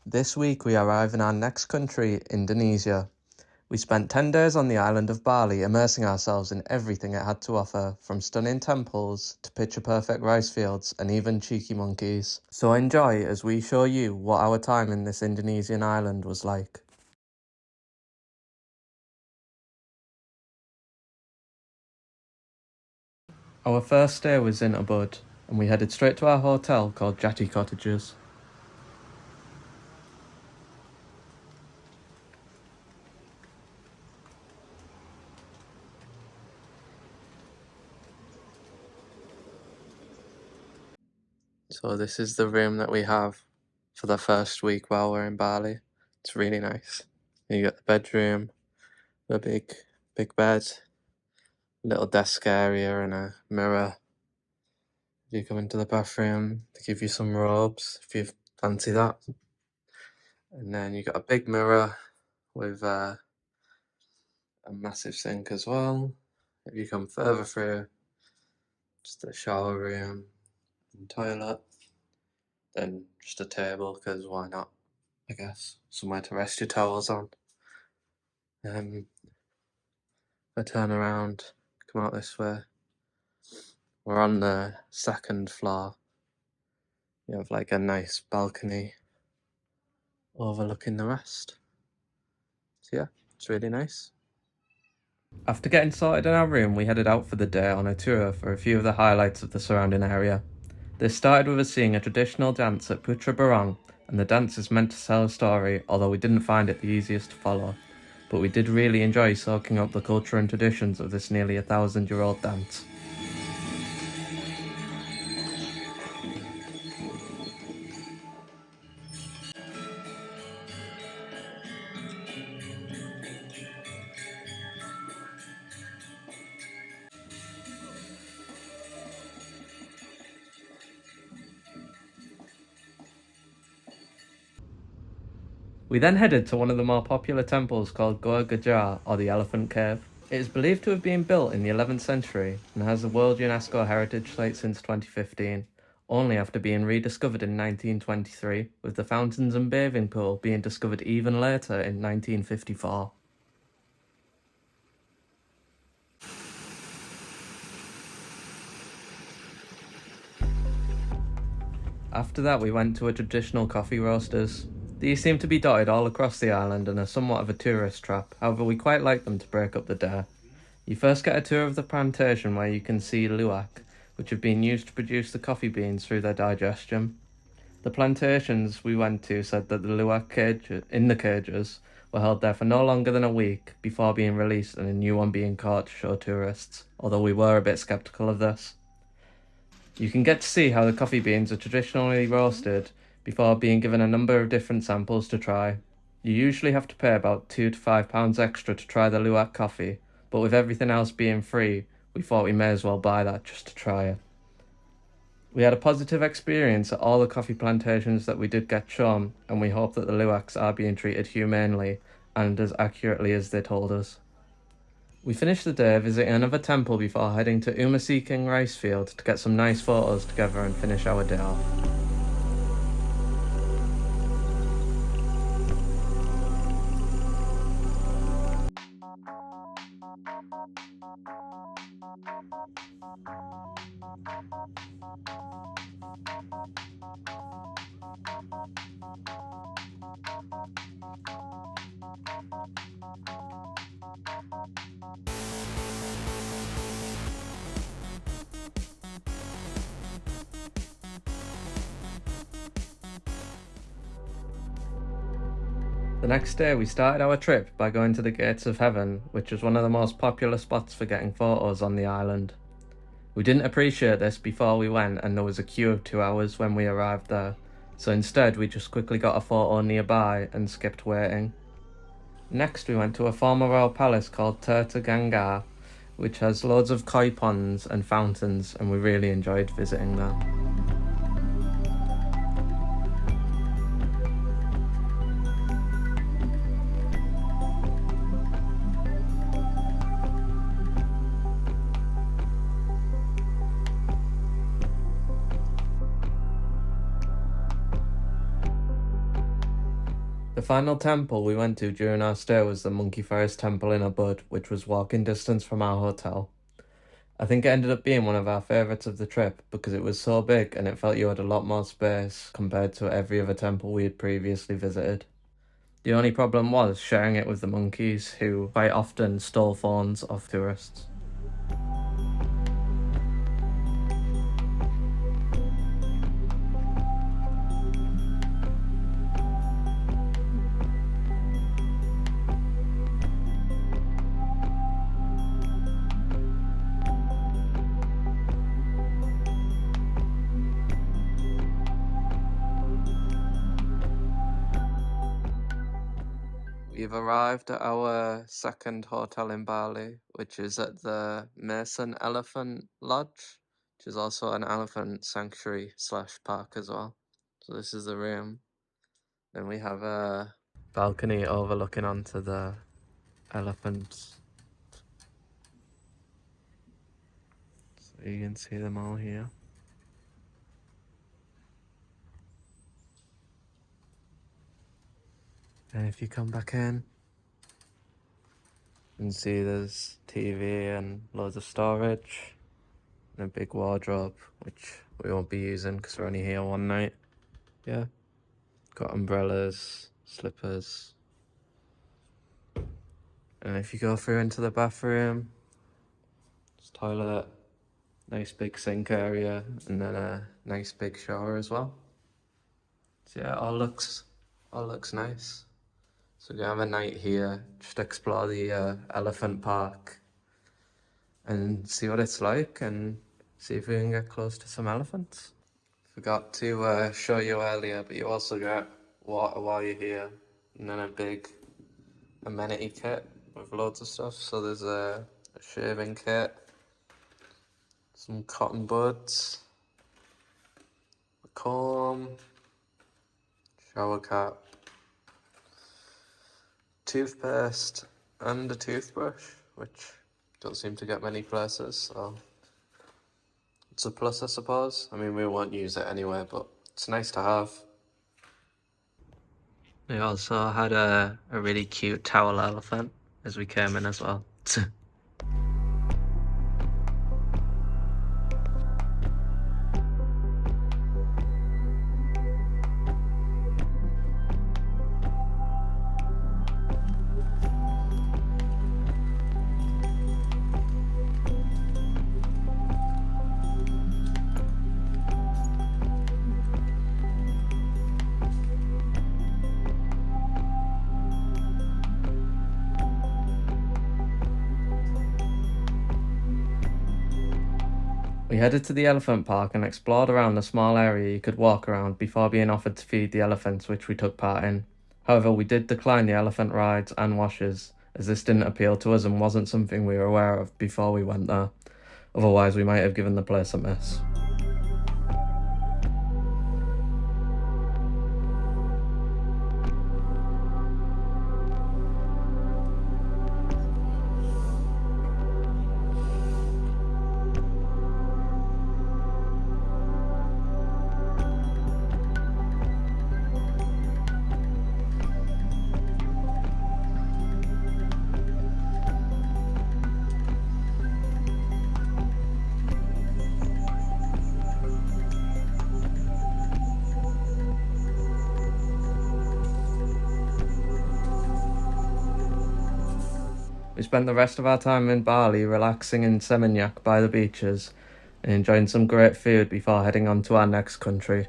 This week we arrive in our next country, Indonesia. We spent 10 days on the island of Bali, immersing ourselves in everything it had to offer, from stunning temples to picture-perfect rice fields and even cheeky monkeys. So enjoy as we show you what our time in this Indonesian island was like. Our first stay was in Ubud, and we headed straight to our hotel called Jati Cottages. So this is the room that we have for the first week while we're in Bali. It's really nice. You got the bedroom, the big bed, little desk area and a mirror. You come into the bathroom, they give you some robes if you fancy that. And then you got a big mirror with a massive sink as well. If you come further through, just a shower room and toilet. Then just a table, because why not, I guess. Somewhere to rest your towels on. I turn around, come out this way. We're on the second floor. You have like a nice balcony overlooking the rest. So yeah, it's really nice. After getting sorted in our room, we headed out for the day on a tour for a few of the highlights of the surrounding area. This started with us seeing a traditional dance at Putra Barong, and the dance is meant to tell a story, although we didn't find it the easiest to follow. But we did really enjoy soaking up the culture and traditions of this nearly 1,000-year-old dance. We then headed to one of the more popular temples called Goa Gajah, or the Elephant Cave. It is believed to have been built in the 11th century and has a World UNESCO Heritage Site since 2015, only after being rediscovered in 1923, with the fountains and bathing pool being discovered even later in 1954. After that we went to a traditional coffee roasters. These seem to be dotted all across the island and are somewhat of a tourist trap, however we quite like them to break up the day. You first get a tour of the plantation where you can see luwak, which have been used to produce the coffee beans through their digestion. The plantations we went to said that the luwak in the cages were held there for no longer than a week before being released and a new one being caught to show tourists, although we were a bit sceptical of this. You can get to see how the coffee beans are traditionally roasted before being given a number of different samples to try. You usually have to pay about £2 to £5 extra to try the luwak coffee, but with everything else being free, we thought we may as well buy that just to try it. We had a positive experience at all the coffee plantations that we did get shown, and we hope that the luwaks are being treated humanely and as accurately as they told us. We finished the day visiting another temple before heading to King rice field to get some nice photos together and finish our day off. The next day we started our trip by going to the Gates of Heaven, which was one of the most popular spots for getting photos on the island. We didn't appreciate this before we went, and there was a queue of 2 hours when we arrived there, so instead we just quickly got a photo nearby and skipped waiting. Next we went to a former royal palace called Tirta Ganga, which has loads of koi ponds and fountains, and we really enjoyed visiting there. The final temple we went to during our stay was the Monkey Forest Temple in Ubud, which was walking distance from our hotel. I think it ended up being one of our favourites of the trip because it was so big and it felt you had a lot more space compared to every other temple we had previously visited. The only problem was sharing it with the monkeys, who quite often stole phones off tourists. We've arrived at our second hotel in Bali, which is at the Mason Elephant Lodge, which is also an elephant sanctuary slash park as well. So this is the room. Then we have a balcony overlooking onto the elephants. So you can see them all here. And if you come back in, you can see there's TV and loads of storage and a big wardrobe, which we won't be using because we're only here one night. Yeah, got umbrellas, slippers. And if you go through into the bathroom, there's toilet, nice big sink area, and then a nice big shower as well. So yeah, all looks nice. So we're gonna have a night here, just explore the elephant park and see what it's like and see if we can get close to some elephants. Forgot to show you earlier, but you also get water while you're here, and then a big amenity kit with loads of stuff. So there's a shaving kit, some cotton buds, a comb, shower cap, toothpaste, and a toothbrush, which don't seem to get many places, so it's a plus, I suppose. I mean, we won't use it anyway, but it's nice to have. We also had a really cute towel elephant as we came in as well. We headed to the elephant park and explored around the small area you could walk around before being offered to feed the elephants, which we took part in. However, we did decline the elephant rides and washes, as this didn't appeal to us and wasn't something we were aware of before we went there. Otherwise, we might have given the place a miss. We spent the rest of our time in Bali relaxing in Seminyak by the beaches and enjoying some great food before heading on to our next country.